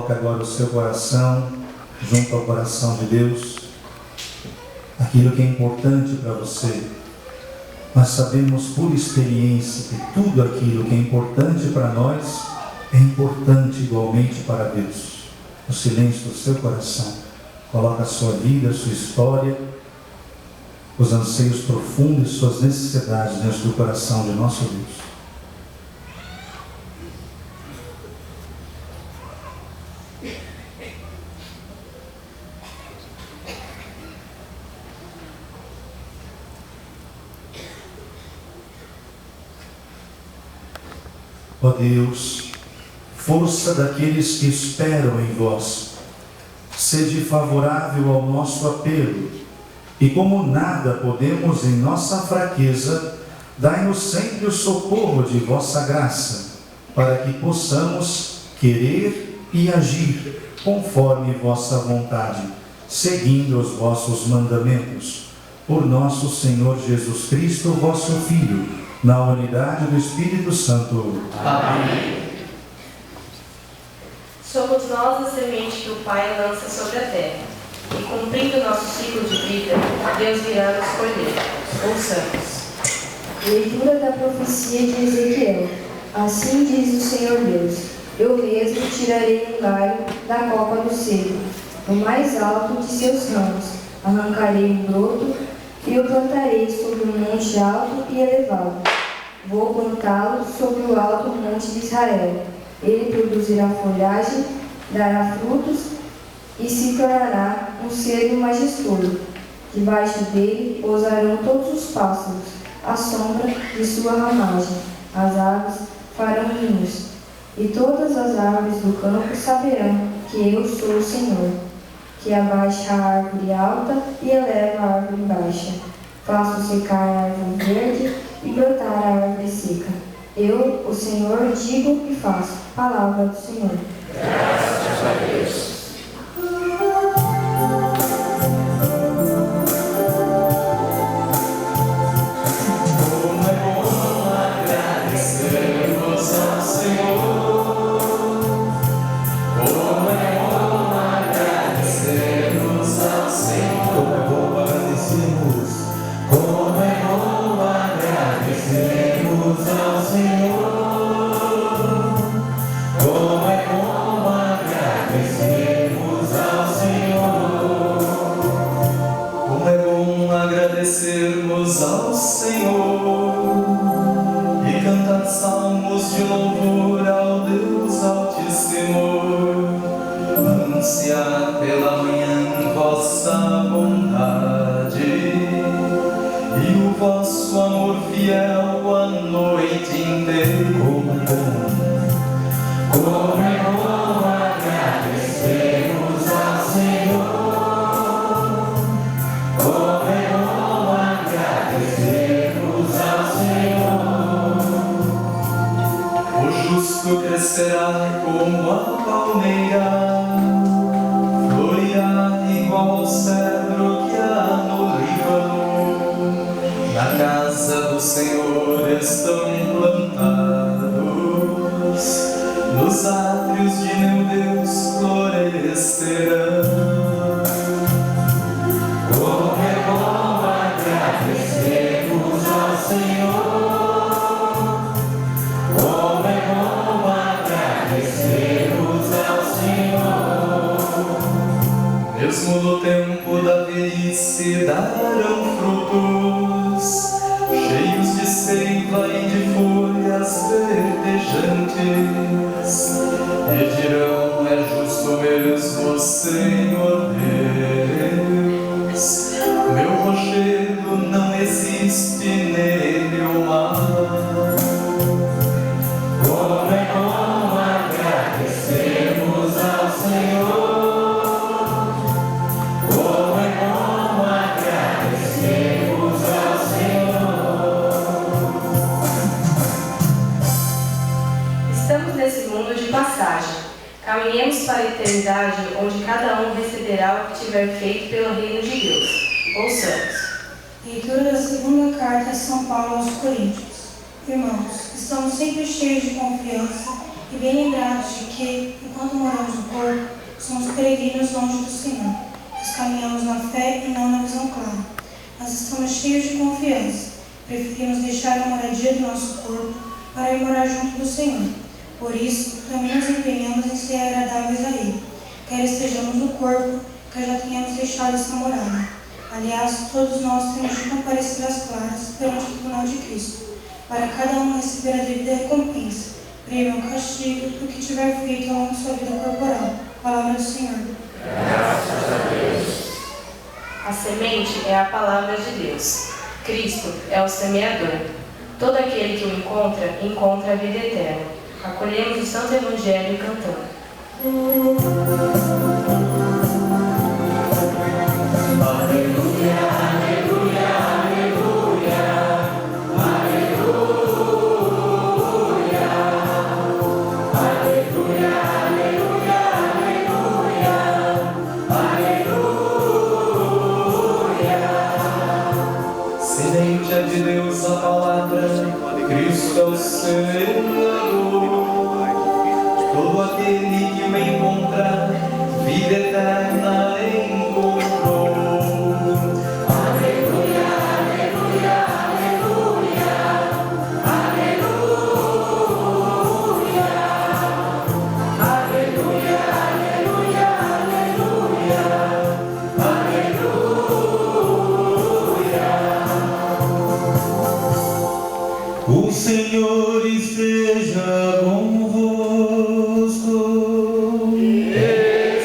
Coloque agora o seu coração junto ao coração de Deus, aquilo que é importante para você. Nós sabemos por experiência que tudo aquilo que é importante para nós é importante igualmente para Deus. No silêncio do seu coração, coloque a sua vida, a sua história, os anseios profundos e suas necessidades dentro do coração de nosso Deus. Ó Deus, força daqueles que esperam em vós, sede favorável ao nosso apelo, e como nada podemos em nossa fraqueza, dai-nos sempre o socorro de vossa graça, para que possamos querer e agir conforme vossa vontade, seguindo os vossos mandamentos. Por nosso Senhor Jesus Cristo, vosso Filho, na unidade do Espírito Santo. Amém. Somos nós a semente que o Pai lança sobre a terra, e cumprindo nosso ciclo de vida, Deus virá nos colher. Ouçamos. Leitura da profecia de Ezequiel. Assim diz o Senhor Deus: eu mesmo tirarei um galho da copa do cedro, no mais alto de seus ramos, arrancarei um broto e o plantarei sobre um monte alto e elevado. Vou plantá-lo sobre o alto monte de Israel. Ele produzirá folhagem, dará frutos e se tornará um cedro majestoso. Debaixo dele pousarão todos os pássaros, à sombra de sua ramagem. As aves farão ninhos, e todas as árvores do campo saberão que eu sou o Senhor, que abaixa a árvore alta e eleva a árvore baixa. Faço secar a árvore verde e brotar a árvore seca. Eu, o Senhor, digo e faço. Palavra do Senhor. Graças a Deus. Agradecermos ao Senhor e cantar salmos de louvor ao Deus Altíssimo, anunciar pela manhã vossa bondade e o vosso amor fiel a noite inteira. Como é bom agradecermos ao Senhor. Crescerá como a palmeira, florirá igual ao cedro que há no Líbano. Na casa do Senhor estão plantados, nos átrios de meu Deus florescerão. Como é bom agradecermos ao Senhor. Mesmo no tempo da velhice darão frutos, cheios de seiva e de folhas verdejantes, e dirão: é justo mesmo, Senhor Deus, meu rochedo não existe nele o mal. Como é bom agradecermos ao Senhor. Caminhemos para a eternidade, onde cada um receberá o que tiver feito pelo reino de Deus. Ouçamos. Leitura da segunda carta de São Paulo aos Coríntios. Irmãos, estamos sempre cheios de confiança e e bem lembrados de que, enquanto moramos no corpo, somos peregrinos longe do Senhor. Nós caminhamos na fé e não na visão clara. Nós estamos cheios de confiança. Preferimos deixar a moradia do nosso corpo para ir morar junto do Senhor. Por isso, também nos empenhamos em ser agradáveis a Ele, quer estejamos no corpo, quer já tenhamos deixado essa morada. Aliás, todos nós temos de comparecer às claras perante o tribunal de Cristo, para cada um receber a devida recompensa, prêmio ou castigo do que tiver feito ao longo de sua vida corporal. Palavra do Senhor. Graças a Deus. A semente é a palavra de Deus. Cristo é o semeador. Todo aquele que o encontra, encontra a vida eterna. Acolhemos o Santo Evangelho cantando. Aleluia, aleluia, aleluia, aleluia, aleluia, aleluia, aleluia, aleluia. Semente é de Deus a palavra, Cristo é o Senhor. Todo aquele que o encontrar, vida eterna encontrou. Aleluia, aleluia, aleluia, aleluia, aleluia, aleluia, aleluia. O Senhor esteja convosco.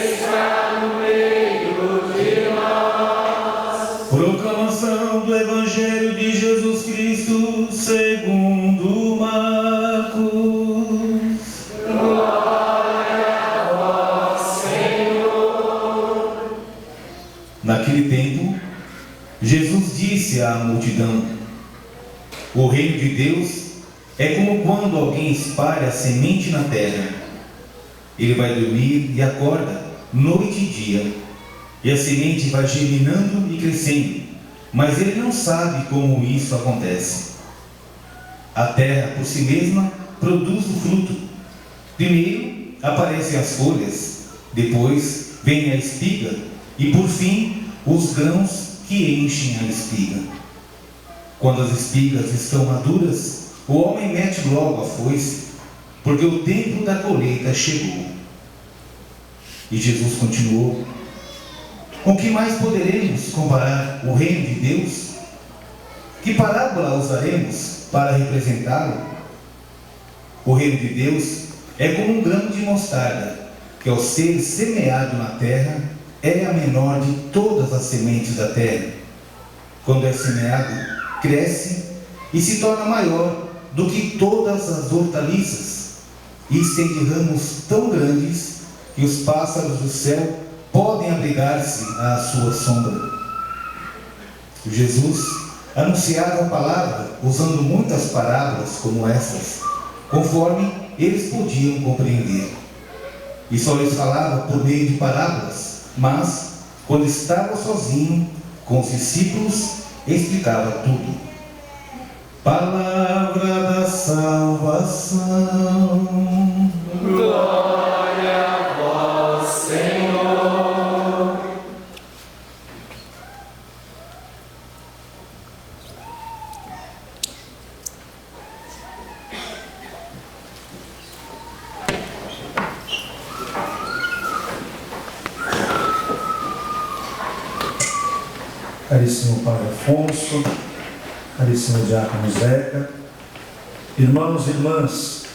Está no meio de nós. Proclamação do Evangelho de Jesus Cristo segundo Marcos. Glória a vós, Senhor. Naquele tempo, Jesus disse à multidão: o reino de Deus é como quando alguém espalha a semente na terra. Ele vai dormir e acorda, noite e dia, e a semente vai germinando e crescendo, mas ele não sabe como isso acontece. A terra, por si mesma, produz o fruto. Primeiro aparecem as folhas, depois vem a espiga, e por fim, os grãos que enchem a espiga. Quando as espigas estão maduras, o homem mete logo a foice, porque o tempo da colheita chegou. E Jesus continuou: com que mais poderemos comparar o reino de Deus? Que parábola usaremos para representá-lo? O reino de Deus é como um grão de mostarda, que ao ser semeado na terra, é a menor de todas as sementes da terra. Quando é semeado, cresce e se torna maior do que todas as hortaliças, e estende ramos tão grandes que os pássaros do céu podem abrigar-se à sua sombra. Jesus anunciava a palavra usando muitas parábolas como essas, conforme eles podiam compreender. E só lhes falava por meio de parábolas, mas, quando estava sozinho com os discípulos, explicava tudo. Palavra da salvação. Glória a vós, Senhor. Caríssimo Padre Afonso, caríssimo Diácono Zeca, irmãos e irmãs,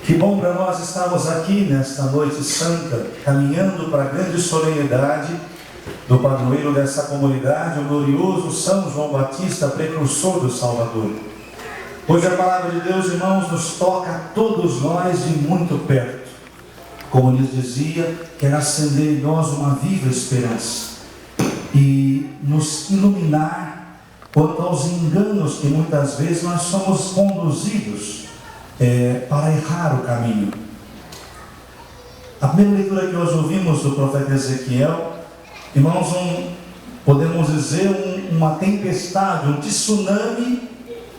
que bom para nós estarmos aqui nesta noite santa, caminhando para a grande solenidade do padroeiro dessa comunidade, o glorioso São João Batista, precursor do Salvador. Hoje a palavra de Deus, irmãos, nos toca a todos nós de muito perto. Como lhes dizia, quer acender em nós uma viva esperança e nos iluminar quanto aos enganos que muitas vezes nós somos conduzidos para errar o caminho. A primeira leitura que nós ouvimos do profeta Ezequiel, irmãos, podemos dizer uma tempestade, um tsunami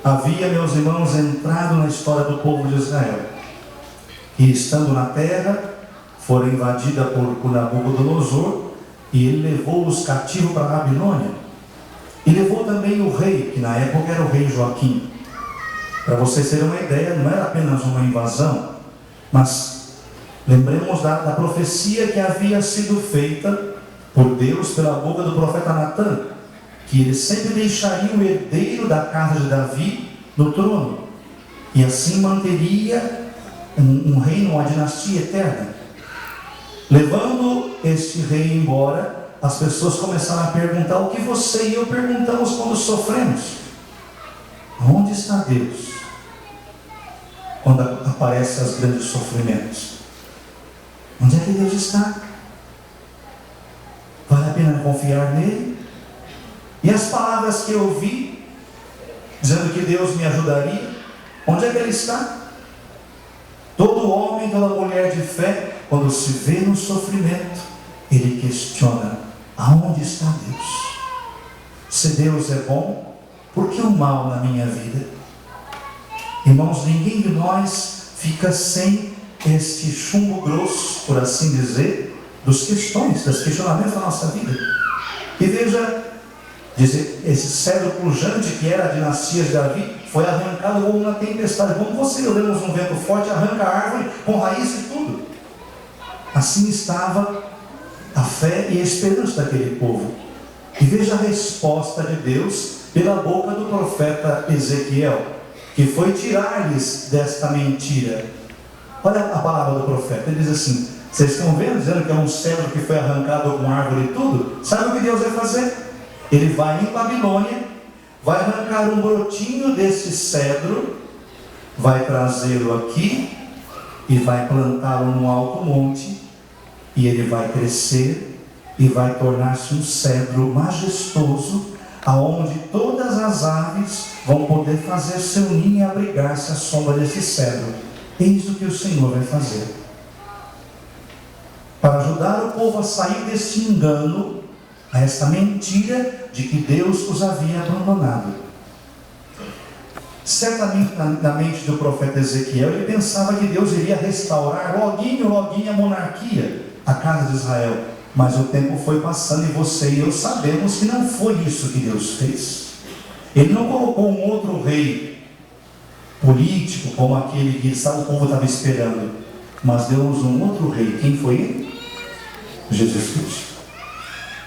havia, meus irmãos, entrado na história do povo de Israel. e estando na terra, foram invadidas por Nabucodonosor, e ele levou-os cativos para a Babilônia. E levou também o rei, que na época era o rei Joaquim. Para vocês terem uma ideia, não era apenas uma invasão, mas lembremos da profecia que havia sido feita por Deus pela boca do profeta Natã, que ele sempre deixaria o herdeiro da casa de Davi no trono, e assim manteria um reino, uma dinastia eterna. Levando este rei embora, as pessoas começaram a perguntar o que você e eu perguntamos quando sofremos: onde está Deus quando aparecem os grandes sofrimentos? Onde é que Deus está? Vale a pena confiar nele? E as palavras que eu ouvi dizendo que Deus me ajudaria, onde é que ele está? Todo homem, toda mulher de fé, quando se vê no sofrimento, ele questiona: aonde está Deus? Se Deus é bom, por que o mal na minha vida? Irmãos, ninguém de nós fica sem este chumbo grosso, por assim dizer, dos questionamentos da nossa vida. E veja, esse cedro pujante que era a dinastia de Davi foi arrancado como uma tempestade. Como você lemos um vento forte, arranca a árvore com raiz e tudo. Assim estava a fé e a esperança daquele povo. E veja a resposta de Deus pela boca do profeta Ezequiel, que foi tirar-lhes desta mentira. Olha a palavra do profeta, ele diz assim: vocês estão vendo, dizendo que é um cedro que foi arrancado com árvore e tudo? Sabe o que Deus vai fazer? Ele vai em Babilônia, vai arrancar um brotinho desse cedro, vai trazê-lo aqui e vai plantá-lo num alto monte, e ele vai crescer e vai tornar-se um cedro majestoso, aonde todas as aves vão poder fazer seu ninho e abrigar-se à sombra desse cedro. Eis o que o Senhor vai fazer. Para ajudar o povo a sair desse engano, a esta mentira de que Deus os havia abandonado. Certamente na mente do profeta Ezequiel, ele pensava que Deus iria restaurar loguinho a monarquia, a casa de Israel. Mas o tempo foi passando e você e eu sabemos que não foi isso que Deus fez. Ele não colocou um outro rei político como aquele que o povo estava esperando, mas Deus um outro rei. Quem foi ele? Jesus Cristo.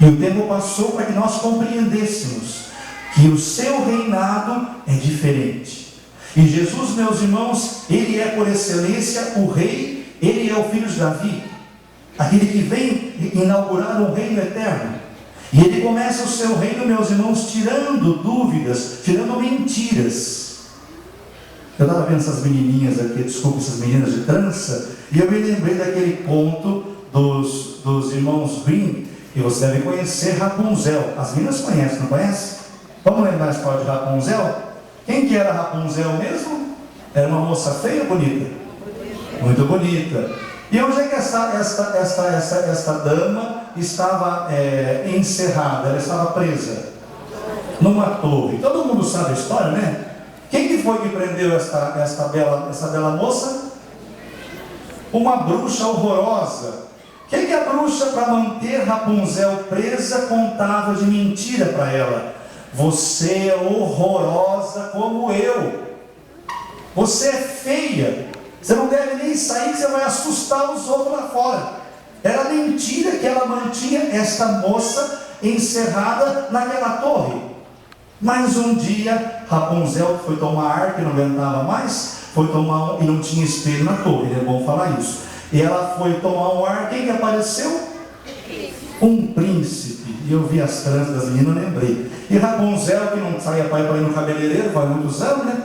E o tempo passou para que nós compreendêssemos que o seu reinado é diferente. E Jesus, meus irmãos, ele é por excelência o rei, ele é o filho de Davi, aquele que vem inaugurar um reino eterno. E ele começa o seu reino, meus irmãos, tirando dúvidas, tirando mentiras. Eu estava vendo essas menininhas aqui, desculpa, essas meninas de trança, e eu me lembrei daquele conto dos irmãos Grimm, que você deve conhecer, Rapunzel. As meninas conhecem, não conhecem? Vamos lembrar a história de Rapunzel? Quem que era Rapunzel mesmo? Era uma moça feia ou bonita? Muito bonita. E onde é que esta dama estava encerrada? Ela estava presa numa torre. Todo mundo sabe a história, né? Quem que foi que prendeu essa bela moça? Uma bruxa horrorosa. Quem que a bruxa, para manter Rapunzel presa, contava de mentira para ela? Você é horrorosa como eu. Você é feia. Você não deve nem sair, que você vai assustar os outros lá fora. Era mentira que ela mantinha esta moça encerrada naquela torre. Mas um dia, Rapunzel foi tomar ar, que não aguentava mais, foi tomar e não tinha espelho na torre, é bom falar isso. E ela foi tomar um ar, quem que apareceu? Um príncipe. E eu vi as tranças das meninas, lembrei. E Rapunzel, que não saía para ir no cabeleireiro, faz muitos anos, né?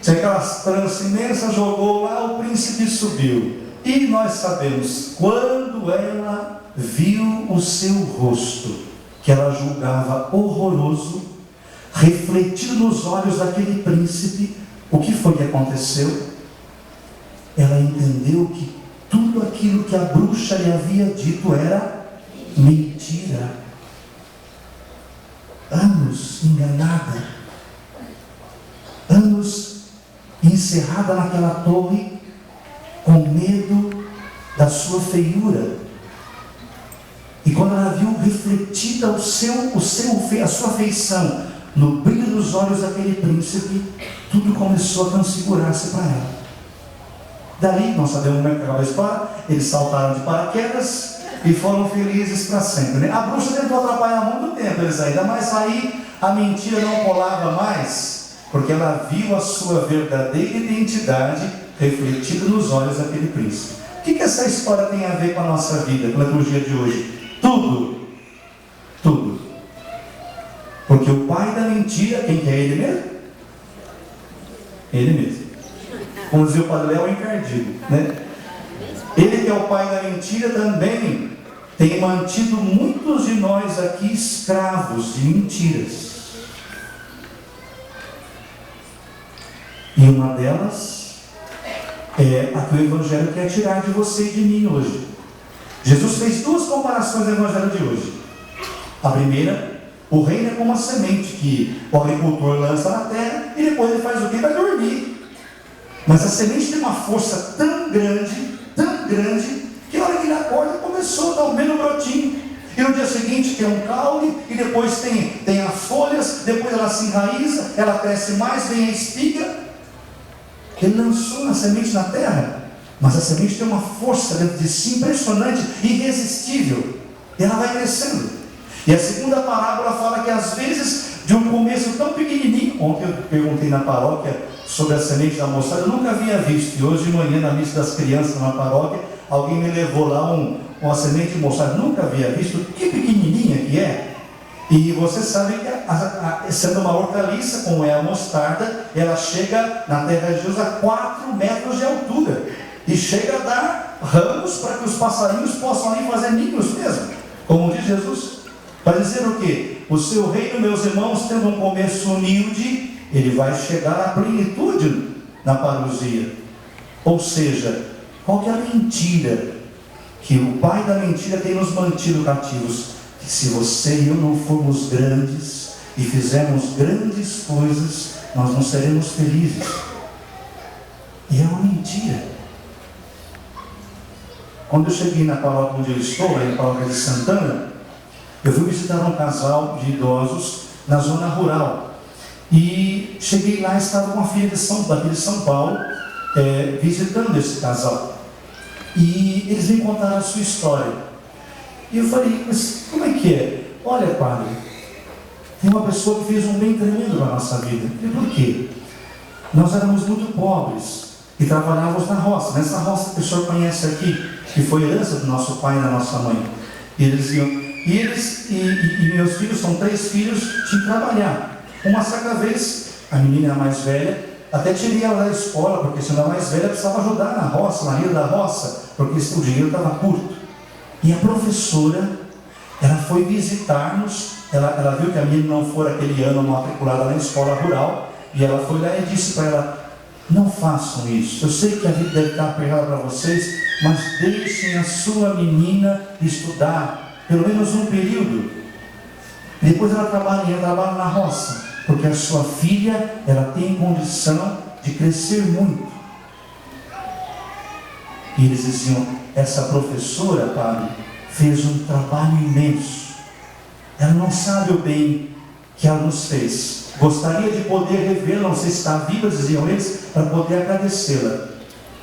Tinha aquelas tranças imensas, jogou lá, o príncipe subiu. E nós sabemos, quando ela viu o seu rosto, que ela julgava horroroso, refletido nos olhos daquele príncipe, o que foi que aconteceu? Ela entendeu que tudo aquilo que a bruxa lhe havia dito era mentira. Anos enganada, anos encerrada naquela torre, com medo da sua feiura. E quando ela viu refletida a sua feição no brilho dos olhos daquele príncipe, tudo começou a transfigurar-se para ela. Dali, nós sabemos como é que acaba a história, eles saltaram de paraquedas e foram felizes para sempre, né? A bruxa tentou atrapalhar muito tempo eles ainda, mas aí a mentira não colava mais, porque ela viu a sua verdadeira identidade refletida nos olhos daquele príncipe. O que essa história tem a ver com a nossa vida, com a liturgia de hoje? Tudo. Tudo. Porque o pai da mentira, quem que é ele mesmo? Ele mesmo. Como dizia o Padre Léo, é encardido, né? Ele que é o pai da mentira também tem mantido muitos de nós aqui escravos de mentiras. E uma delas é a que o Evangelho quer tirar de você e de mim hoje. Jesus fez duas comparações no Evangelho de hoje. A primeira, o reino é como uma semente que o agricultor lança na terra e depois ele faz o quê? Vai dormir. Mas a semente tem uma força tão grande, que a hora que ele acorda começou a dar o primeiro brotinho. E no dia seguinte tem um caule, e depois tem as folhas, depois ela se enraiza, ela cresce mais, vem a espiga. Ele lançou a semente na terra, mas a semente tem uma força dentro de si impressionante, irresistível. E ela vai crescendo. E a segunda parábola fala que às vezes, de um começo tão pequenininho, ontem eu perguntei na paróquia sobre a semente da moçada, eu nunca havia visto, e hoje de manhã na missa das crianças na paróquia, alguém me levou lá uma semente de moçada, nunca havia visto, que pequenininha que é. E você sabe que sendo uma hortaliça, como é a mostarda, ela chega na terra de Deus a 4 metros de altura, e chega a dar ramos para que os passarinhos possam ali fazer ninhos mesmo, como diz Jesus. Para dizer o quê? O seu reino, meus irmãos, tendo um começo humilde, ele vai chegar à plenitude na parousia. Ou seja, qual que é a mentira que o pai da mentira tem nos mantido cativos? Que se você e eu não formos grandes e fizermos grandes coisas, nós não seremos felizes. E é uma mentira. Quando eu cheguei na paróquia onde eu estou, na paróquia de Santana, eu fui visitar um casal de idosos na zona rural. E cheguei lá, estava uma filha daqui de São Paulo, visitando esse casal. E eles me contaram a sua história. E eu falei, mas como é que é? Olha, padre, tem uma pessoa que fez um bem tremendo na nossa vida. E por quê? Nós éramos muito pobres e trabalhávamos na roça. Nessa roça que o senhor conhece aqui, que foi herança do nosso pai e da nossa mãe. E eles diziam... E meus filhos, são 3 filhos, tinham que trabalhar. Uma certa vez, a menina mais velha, até tirei ela da escola, porque sendo a mais velha precisava ajudar na roça, na lida da roça, porque o dinheiro estava curto. E a professora, ela foi visitar-nos, ela viu que a menina não fora aquele ano matriculada na escola rural, e ela foi lá e disse para ela, não façam isso, eu sei que a vida deve estar apertada para vocês, mas deixem a sua menina estudar, pelo menos um período. Depois ela trabalha na roça, porque a sua filha, ela tem condição de crescer muito. E eles diziam, essa professora, padre, fez um trabalho imenso. Ela não sabe o bem que ela nos fez. Gostaria de poder revê-la, não sei se está viva, diziam eles, para poder agradecê-la.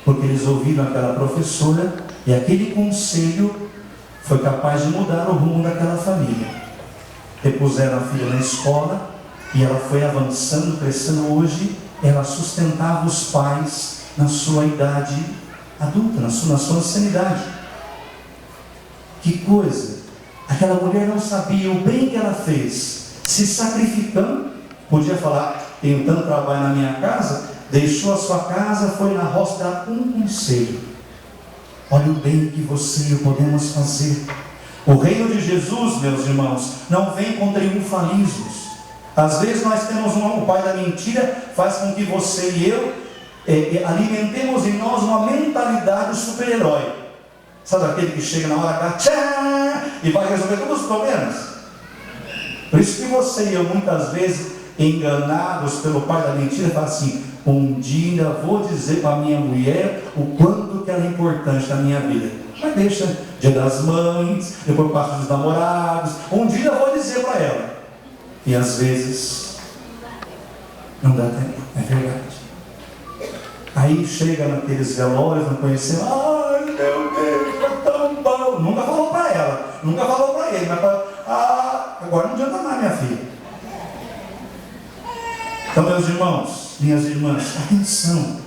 Porque eles ouviram aquela professora e aquele conselho foi capaz de mudar o rumo daquela família. Repuseram a filha na escola e ela foi avançando, crescendo. Hoje ela sustentava os pais na sua idade adulta, na sua ancianidade. Que coisa! Aquela mulher não sabia o bem que ela fez, se sacrificando. Podia falar, tenho tanto trabalho na minha casa, deixou a sua casa, foi na roça dar um conselho. Olha o bem que você e eu podemos fazer. O reino de Jesus, meus irmãos, não vem com triunfalismos. Às vezes nós temos o pai da mentira, faz com que você e eu alimentemos em nós uma mentalidade super-herói. Sabe aquele que chega na hora H, tchá, e vai resolver todos os problemas? Por isso que você e eu, muitas vezes, enganados pelo pai da mentira, fala assim, um dia vou dizer para a minha mulher o quanto que ela é importante na minha vida. Mas deixa, Dia das Mães, depois passa dos namorados, um dia eu vou dizer para ela. E às vezes não dá tempo, é verdade. Aí chega naqueles velórios, não conheceu, ai meu Deus, foi tão bom. Nunca falou para ela, nunca falou para ele, mas agora não adianta mais, minha filha. Então, meus irmãos, minhas irmãs, atenção.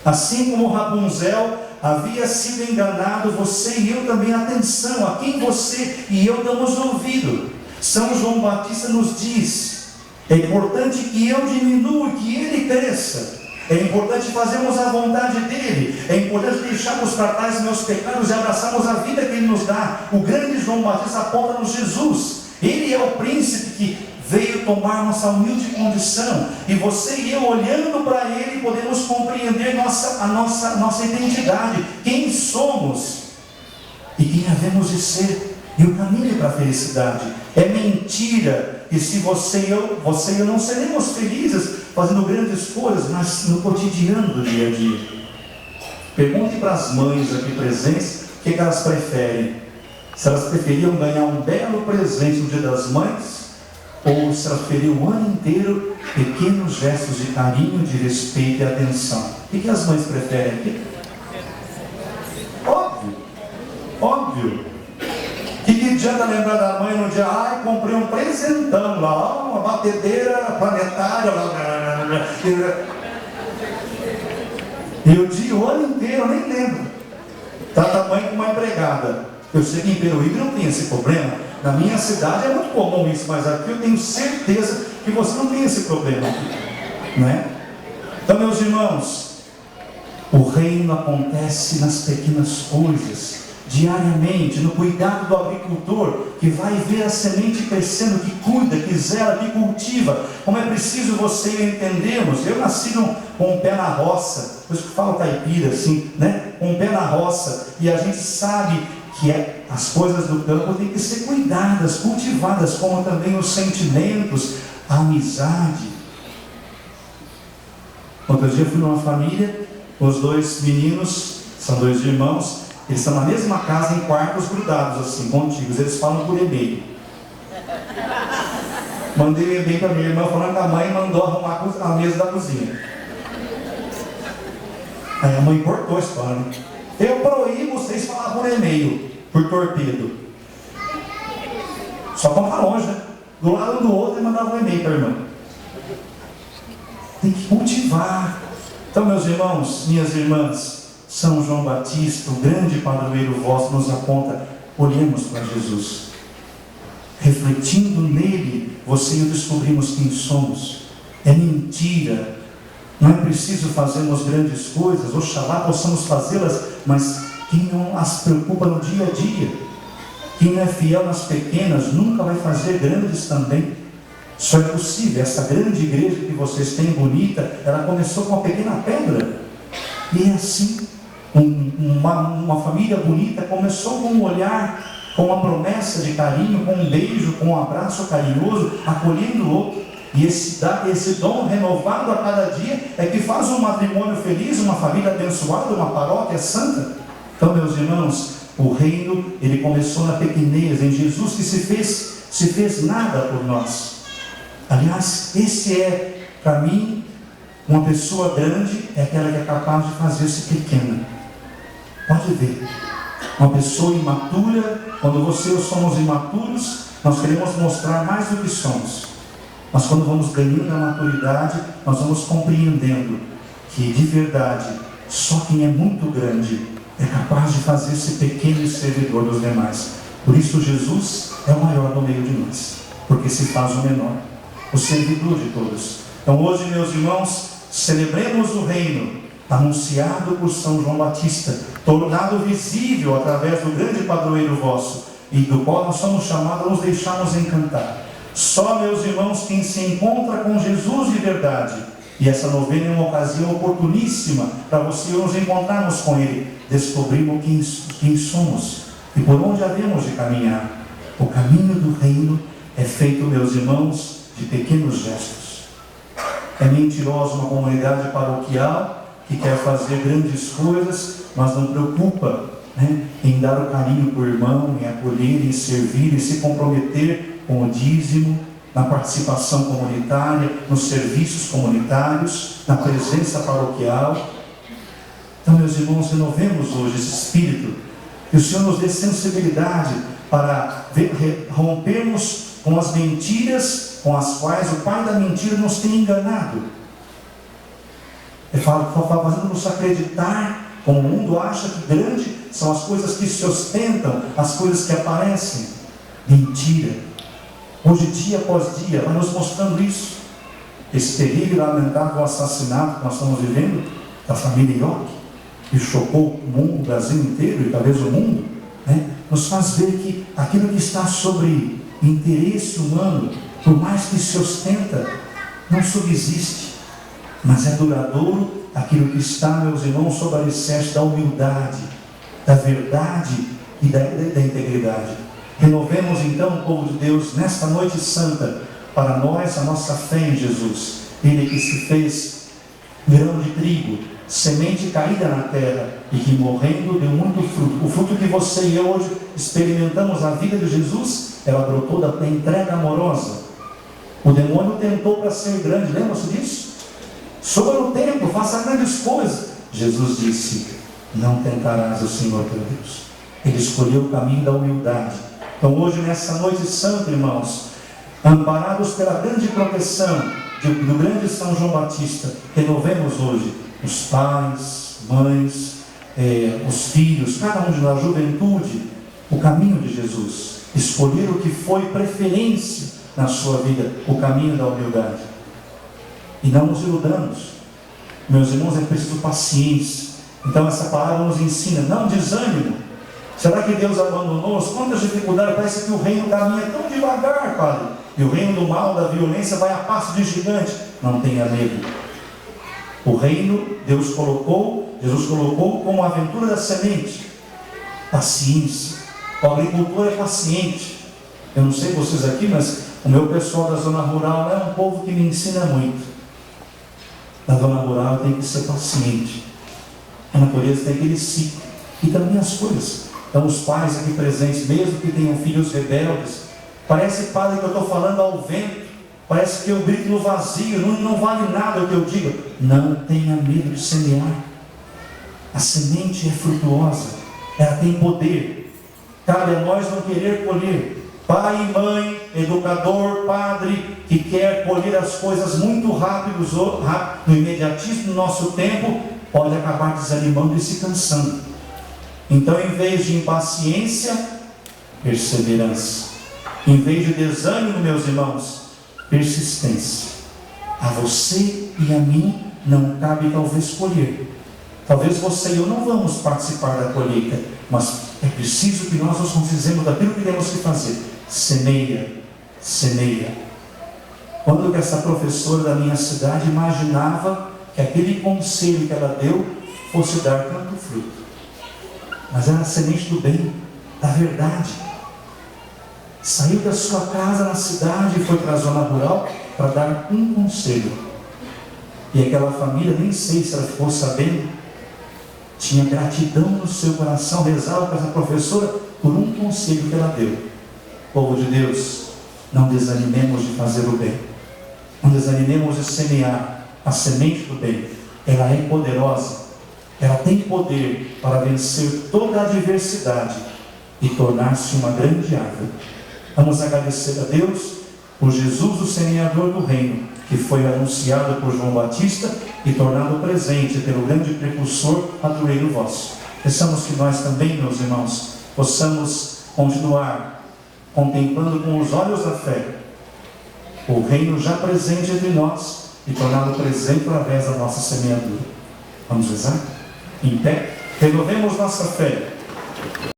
Assim como Rapunzel havia sido enganado, você e eu também, atenção, a quem você e eu damos ouvido. São João Batista nos diz, é importante que eu diminua e que ele cresça. É importante fazermos a vontade dele. É importante deixarmos para trás meus pecados e abraçarmos a vida que ele nos dá. O grande João Batista aponta-nos Jesus. Ele é o príncipe que veio tomar nossa humilde condição. E você e eu, olhando para ele, podemos compreender a nossa identidade. Quem somos e quem havemos de ser. E o caminho para a felicidade. É mentira que se você e eu não seremos felizes fazendo grandes coisas, mas no cotidiano do dia a dia. Pergunte para as mães aqui presentes o que elas preferem. Se elas preferiam ganhar um belo presente no Dia das Mães, ou se elas preferiam o ano inteiro pequenos gestos de carinho, de respeito e atenção. O que as mães preferem aqui? Óbvio. Que adianta lembrar da mãe no dia, ai, comprei um presentão lá, uma batedeira planetária, e o dia, o ano inteiro, eu nem lembro. Trata a mãe como uma empregada. Eu sei que em Peruíbe não tem esse problema. Na minha cidade é muito comum isso, mas aqui eu tenho certeza que você não tem esse problema aqui, né? Então, meus irmãos, o reino acontece nas pequenas coisas, diariamente, no cuidado do agricultor, que vai ver a semente crescendo, que cuida, que zela, que cultiva. Como é preciso você e eu entendermos. Eu nasci com um pé na roça, por isso que falo caipira assim, né? Com um pé na roça, e a gente sabe que as coisas do campo têm que ser cuidadas, cultivadas, como também os sentimentos, a amizade. Outro dia eu fui numa família, os dois meninos, são dois irmãos, eles estão na mesma casa em quartos grudados assim, contíguos, eles falam por e-mail. Mandei um e-mail para minha irmã falando que a mãe mandou arrumar a mesa da cozinha. Aí a mãe cortou a história, né? Eu proíbo vocês falar por e-mail, por torpedo. Só para longe, né? Do lado do outro e mandava um e-mail para a irmã. Tem que cultivar. Então, meus irmãos, minhas irmãs, São João Batista, o grande padroeiro vosso, nos aponta, olhemos para Jesus. Refletindo nele, você e eu descobrimos quem somos. É mentira. Não é preciso fazermos grandes coisas, oxalá possamos fazê-las, mas quem não as preocupa no dia a dia, quem não é fiel nas pequenas, nunca vai fazer grandes também. Só é possível. Essa grande igreja que vocês têm, bonita, ela começou com uma pequena pedra. E é assim, uma família bonita começou com um olhar, com uma promessa de carinho, com um beijo, com um abraço carinhoso, acolhendo o outro. E esse dom renovado a cada dia é que faz um matrimônio feliz, uma família abençoada, uma paróquia santa. Então, meus irmãos, o reino, ele começou na pequenez, em Jesus que se fez nada por nós. Aliás, esse é, para mim, uma pessoa grande, é aquela que é capaz de fazer-se pequena. Pode ver. Uma pessoa imatura, quando você e eu somos imaturos, nós queremos mostrar mais do que somos. Mas quando vamos ganhando a maturidade, nós vamos compreendendo que, de verdade, só quem é muito grande é capaz de fazer-se pequeno e servidor dos demais. Por isso Jesus é o maior no meio de nós, porque se faz o menor, o servidor de todos. Então hoje, meus irmãos, celebremos o reino anunciado por São João Batista, tornado visível através do grande padroeiro vosso, e do qual nós somos chamados a nos deixarmos encantar. Só, meus irmãos, quem se encontra com Jesus de verdade, e essa novena é uma ocasião oportuníssima para você e eu nos encontrarmos com Ele, descobrimos quem somos e por onde havemos de caminhar. O caminho do reino é feito, meus irmãos, de pequenos gestos. É mentirosa uma comunidade paroquial que quer fazer grandes coisas, mas não preocupa, né, em dar o carinho para o irmão, em acolher, em servir, em se comprometer com o dízimo, na participação comunitária, nos serviços comunitários, na presença paroquial. Então, meus irmãos, renovemos hoje esse espírito, que o Senhor nos dê sensibilidade para rompermos com as mentiras com as quais o pai da mentira nos tem enganado. Ele fala, fazendo-nos acreditar, como o mundo acha que grande são as coisas que se ostentam, as coisas que aparecem. Mentira. Hoje, dia após dia, vai nos mostrando isso. Esse terrível e lamentável assassinato que nós estamos vivendo, da família Ioc, que chocou o mundo, o Brasil inteiro e talvez o mundo, né, nos faz ver que aquilo que está sobre interesse humano, por mais que se ostenta, não subsiste, mas é duradouro aquilo que está, meus irmãos, sob o alicerce da humildade, da verdade e da integridade. Renovemos então, povo de Deus, nesta noite santa, para nós a nossa fé em Jesus. Ele que se fez grão de trigo, semente caída na terra e que morrendo deu muito fruto. O fruto que você e eu hoje experimentamos na vida de Jesus, ela brotou da entrega amorosa. O demônio tentou para ser grande, lembra-se disso? Soba no tempo, faça grandes coisas. Jesus disse, não tentarás o Senhor teu Deus. Ele escolheu o caminho da humildade. Então hoje, nessa noite santa, irmãos, amparados pela grande proteção do grande São João Batista, renovemos hoje os pais, mães, os filhos, cada um de nós, a juventude, o caminho de Jesus. Escolher o que foi preferência na sua vida, o caminho da humildade. E não nos iludamos. Meus irmãos, é preciso paciência. Então essa palavra nos ensina, não desânimo. Será que Deus abandonou-nos? Quantas dificuldades, parece que o reino caminha tão devagar, Padre. E o reino do mal, da violência, vai a passo de gigante. Não tenha medo. O reino, Jesus colocou como a aventura da semente. Paciência. O agricultor é paciente. Eu não sei vocês aqui, mas o meu pessoal da zona rural é um povo que me ensina muito. Na zona rural tem que ser paciente. A natureza tem aquele ciclo. E também as coisas. Então os pais aqui presentes, mesmo que tenham filhos rebeldes, parece, Padre, que eu estou falando ao vento, parece que eu grito no vazio, não vale nada o que eu digo. Não tenha medo de semear. A semente é frutuosa, ela tem poder. Cabe a nós não querer colher. Pai e mãe, educador, padre, que quer colher as coisas muito rápido, no imediatismo do nosso tempo, pode acabar desanimando e se cansando. Então, em vez de impaciência, perseverança. Em vez de desânimo, meus irmãos, persistência. A você e a mim não cabe talvez colher. Talvez você e eu não vamos participar da colheita, mas é preciso que nós nos conscientizemos daquilo que temos que fazer. Semeia, semeia. Quando que essa professora da minha cidade imaginava que aquele conselho que ela deu fosse dar tanto fruto? Mas era a semente do bem, da verdade. Saiu da sua casa na cidade e foi para a zona rural para dar um conselho. E aquela família, nem sei se ela ficou sabendo, tinha gratidão no seu coração, rezava para essa professora por um conselho que ela deu. Povo de Deus, não desanimemos de fazer o bem. Não desanimemos de semear a semente do bem. Ela é poderosa. Ela tem poder para vencer toda a adversidade e tornar-se uma grande árvore. Vamos agradecer a Deus por Jesus, o semeador do reino, que foi anunciado por João Batista e tornado presente pelo grande precursor padroeiro vosso. Peçamos que nós também, meus irmãos, possamos continuar contemplando com os olhos da fé o reino já presente entre nós e tornado presente através da nossa semeadura. Vamos rezar? Em pé, renovemos nossa fé.